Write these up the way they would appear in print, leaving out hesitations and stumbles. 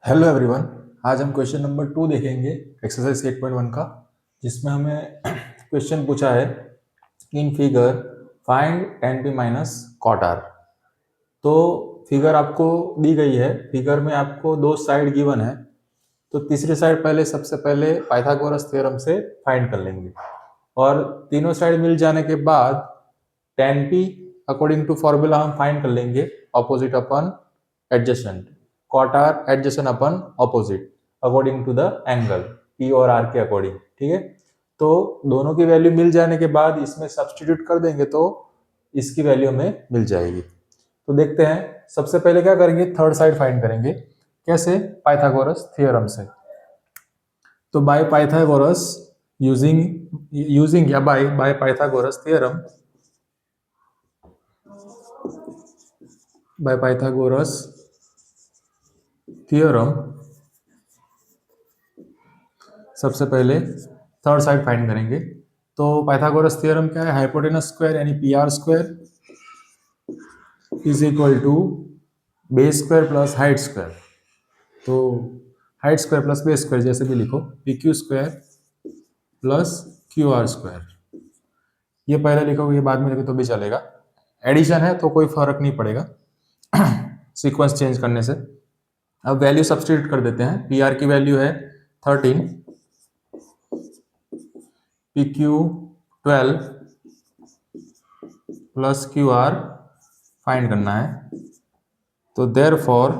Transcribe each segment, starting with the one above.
Hello everyone. आज हम question number 2 देखेंगे एक्सरसाइज 8.1 का, जिसमें हमें क्वेश्चन पूछा है in figure find tan p minus cot r। तो फिगर आपको दी गई है। फिगर में आपको दो साइड गिवन है, तो तीसरी साइड पहले सबसे पहले पाइथागोरस थ्योरम से फाइंड कर लेंगे और तीनों साइड मिल जाने के बाद tan p according to formula हम फाइंड कर लेंगे opposite upon adjacent, cot r adjacent upon opposite according to the angle p और r के अकॉर्डिंग। ठीक है, तो दोनों की वैल्यू मिल जाने के बाद इसमें सब्सटीट्यूट कर देंगे तो इसकी वैल्यू हमें मिल जाएगी। तो देखते हैं, सबसे पहले क्या करेंगे, थर्ड साइड फाइंड करेंगे। कैसे? पाइथागोरस थ्योरम से। तो बाय पाइथागोरस यूजिंग या by Pythagoras theorem, by Pythagoras theorem सबसे पहले थर्ड साइड फाइंड करेंगे। तो पाइथागोरस थ्योरम क्या है? हाइपोटेनस स्क्वायर यानी P R square is equal to base square plus height square. तो height square plus base square जैसे भी लिखो, P Q square plus Q R square. ये पहले लिखोगे, ये बाद में लिखो तो भी चलेगा। एडिशन है तो कोई फर्क नहीं पड़ेगा सीक्वेंस चेंज करने से। अब वैल्यू सब्सटीट्यूट कर देते हैं। पी आर की वैल्यू है 13, P Q 12 plus Q are find करना है। तो देयरफॉर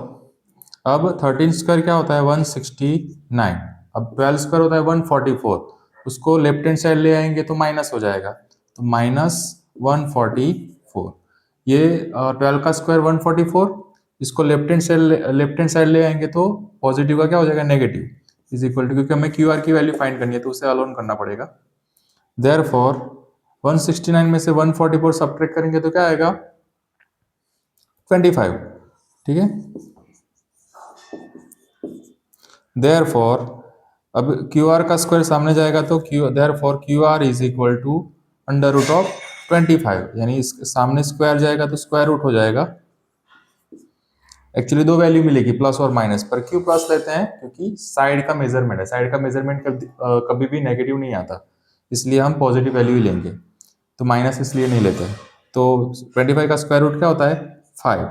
अब 13 स्क्वायर क्या होता है? 169। अब 12 स्क्वायर होता है 144। उसको लेफ्ट हैंड साइड ले आएंगे तो माइनस हो जाएगा, तो माइनस 144। ये 12 का स्क्वायर 144, इसको लेफ्ट हैंड साइड ले आएंगे तो पॉजिटिव का क्या हो जाएगा? नेगेटिव इज इक्वल टू, क्योंकि हमें क्यू आर की वैल्यू फाइंड करनी है तो उसे अलोन करना पड़ेगा। देयरफॉर 169 में से 144 सब्ट्रैक्ट करेंगे तो क्या आएगा? 25। ठीक है, देयरफॉर अब क्यू आर का स्क्वायर सामने जाएगा तो therefore Q R is equal to under root of 25, यानी इस सामने स्क्वायर जाएगा तो स्क्वायर रूट हो जाएगा। एक्चुअली दो वैल्यू मिलेगी, प्लस और माइनस, पर क्यों प्लस लेते हैं? क्योंकि साइड का मेजरमेंट है। साइड का मेजरमेंट कभी भी नेगेटिव नहीं आता, इसलिए हम पॉजिटिव वैल्यू ही लेंगे। तो माइनस इसलिए नहीं लेते हैं। तो 25 का स्क्वायर रूट क्या होता है? 5।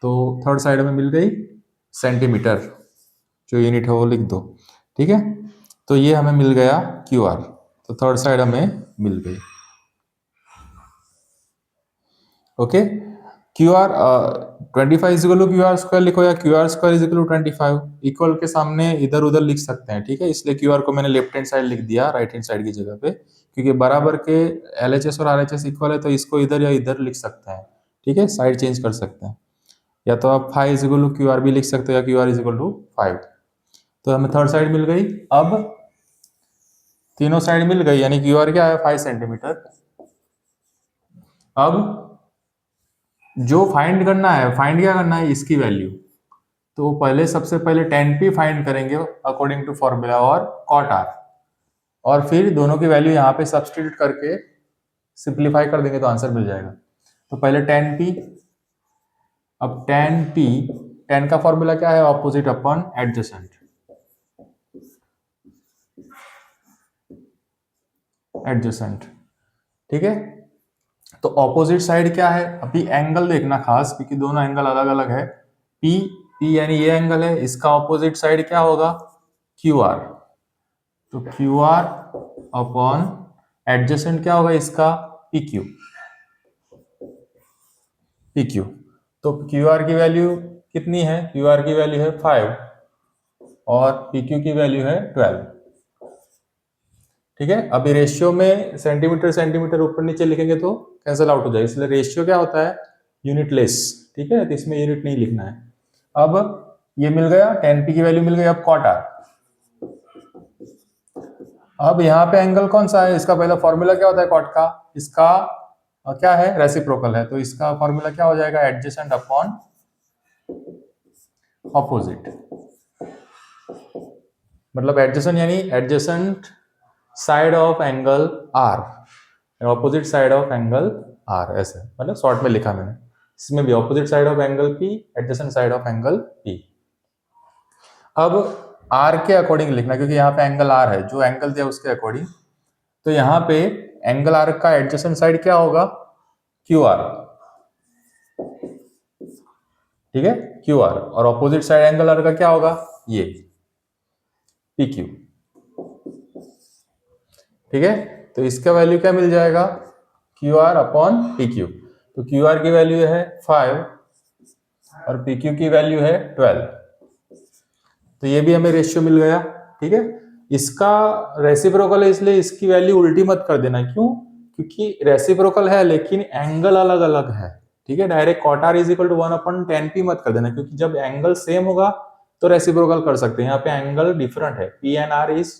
तो थर्ड साइड में मिल गई सेंटीमीटर, जो यूनिट है वो लिख दो। ठीक है, तो ये हमें मिल गया क्यू आर, तो थर्ड साइड हमें मिल गई। Okay, Q R 25 is equal to Q R square लिखो, या Q R square is equal to 25। Equal के सामने इधर उधर लिख सकते हैं। ठीक है, इसलिए क्यू आर को मैंने लेफ्ट हैंड साइड लिख दिया राइट हैंड साइड की जगह पे, क्योंकि बराबर के एल एच एस और आर एच एस इक्वल है, तो इसको इधर या इधर लिख सकते हैं। ठीक है, साइड चेंज कर सकते हैं, या तो आप 5 is equal to Q R भी लिख सकते हो, या Q R is equal to 5। तो हमें थर्ड साइड मिल गई। अब तीनों साइड मिल गई, यानी क्यू आर क्या है? 5 सेंटीमीटर। अब जो फाइंड करना है, फाइंड क्या करना है? इसकी वैल्यू। तो पहले सबसे पहले tan p फाइंड करेंगे अकॉर्डिंग टू फॉर्मूला और cot r, और फिर दोनों की वैल्यू यहाँ पे सब्सटीट्यूट करके सिंप्लीफाई कर देंगे तो आंसर मिल जाएगा। तो पहले tan p, अब tan का फॉर्मूला क्या है? Opposite upon adjacent. ठीक है, तो ऑपोजिट साइड क्या है? अभी एंगल देखना खास, क्योंकि दोनों एंगल अलग अलग है। P यानी ये एंगल है, इसका ऑपोजिट साइड क्या होगा? QR। तो QR अपॉन एडजेसेंट क्या होगा इसका? PQ। तो QR की वैल्यू कितनी है? QR की वैल्यू है 5 और PQ की वैल्यू है 12। ठीक है, अभी रेशियो में सेंटीमीटर सेंटीमीटर ऊपर नीचे लिखेंगे तो कैंसिल आउट हो जाएगा, इसलिए रेशियो क्या होता है? Unit less. ठीक है, तो इसमें यूनिट नहीं लिखना है। अब ये मिल गया, tan p की वैल्यू मिल गई। अब cot r, अब यहाँ पे एंगल कौन सा है? इसका पहला फॉर्मूला क्या होता है cot का? इसका क्या है? रेसिप्रोकल है, तो इसका फॉर्मूला क्या हो जाएगा? Adjacent upon opposite. मतलब एडजेसेंट यानी adjacent side of angle R, opposite side of angle R, ऐसे मतलब शॉर्ट में लिखा मैंने। इसमें भी opposite side of angle P, adjacent side of angle P. अब आर के अकॉर्डिंग लिखना, क्योंकि यहाँ पे एंगल आर है, जो एंगल दिया उसके अकॉर्डिंग। तो यहाँ पे एंगल आर का एडजेसेंट साइड क्या होगा, क्यू आर, ठीक है, क्यू आर, और ऑपोजिट साइड एंगल आर का क्या होगा, ये पी क्यू, ठीक है। तो इसका वैल्यू क्या मिल जाएगा, Q R upon P Q. तो क्यू आर की वैल्यू है 5 और पी क्यू की वैल्यू है 12। तो ये भी हमें रेशियो मिल गया, ठीक है। इसका रेसिप्रोकल है, इसलिए इसकी वैल्यू उल्टी मत कर देना। क्यों, क्योंकि रेसिप्रोकल है लेकिन एंगल अलग अलग है, ठीक है। Direct cot R is equal to 1/10p मत कर देना, क्योंकि जब एंगल सेम होगा तो रेसिप्रोकल कर सकते हैं। यहाँ पे एंगल डिफरेंट है, पी एंड आर इज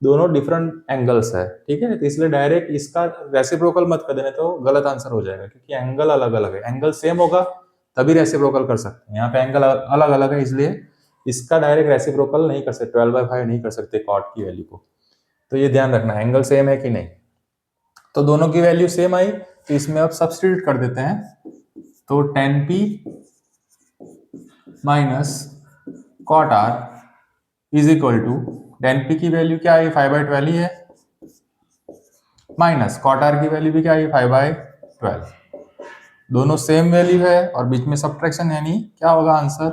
दोनों डिफरेंट एंगल्स है, ठीक है। तो इसलिए डायरेक्ट इसका रेसिप्रोकल मत कर देना, तो गलत आंसर हो जाएगा, क्योंकि एंगल अलग अलग है। एंगल सेम होगा तभी रेसिप्रोकल कर सकते हैं, यहाँ पे एंगल अलग अलग है, इसलिए इसका डायरेक्ट रेसिप्रोकल नहीं कर सकते, 12/5 नहीं कर सकते कॉट की वैल्यू को। तो ये ध्यान रखना, एंगल सेम है कि नहीं। तो दोनों की वैल्यू सेम आई, तो इसमें अब सब्स्टिट्यूट कर देते हैं। तो 10p minus cot R is equal to 10p की वैल्यू क्या आई, 5/12 ही है, माइनस कॉट आर की वैल्यू भी क्या आई, 5/12। दोनों सेम वैल्यू है और बीच में सब्ट्रैक्शन, यानी क्या होगा आंसर,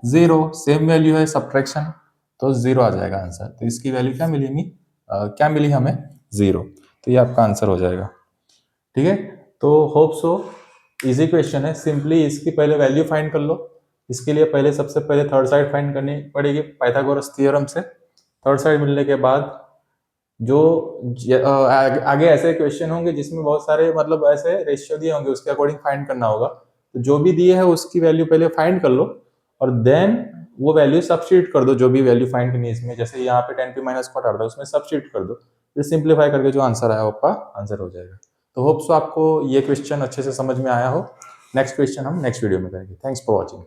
0। सेम वैल्यू है, सब्ट्रैक्शन, तो 0 आ जाएगा आंसर। तो इसकी वैल्यू क्या मिलेगी, क्या मिली हमें, 0। तो ये आपका आंसर हो जाएगा, ठीक है। तो होप सो इजी क्वेश्चन है, सिंपली इसकी पहले वैल्यू फाइंड कर लो। इसके लिए पहले सबसे पहले थर्ड साइड फाइंड करनी पड़ेगी पाइथागोरस थ्योरम से। थर्ड साइड मिलने के बाद जो आगे ऐसे क्वेश्चन होंगे जिसमें बहुत सारे मतलब ऐसे रेशियो दिए होंगे, उसके अकॉर्डिंग फाइंड करना होगा। तो जो भी दिए है उसकी वैल्यू पहले फाइंड कर लो और देन वो वैल्यू सब्स्टिट्यूट कर दो, जो भी वैल्यू फाइंड करनी है इसमें। जैसे यहाँ पे 10p माइनस कॉट आ रहा था, उसमें सब्स्टिट्यूट कर दो, फिर सिंप्लीफाई करके जो आंसर आया वो आपका आंसर हो जाएगा। तो होप सो आपको ये क्वेश्चन अच्छे से समझ में आया हो। नेक्स्ट क्वेश्चन हम नेक्स्ट वीडियो में करेंगे। Thanks for watching.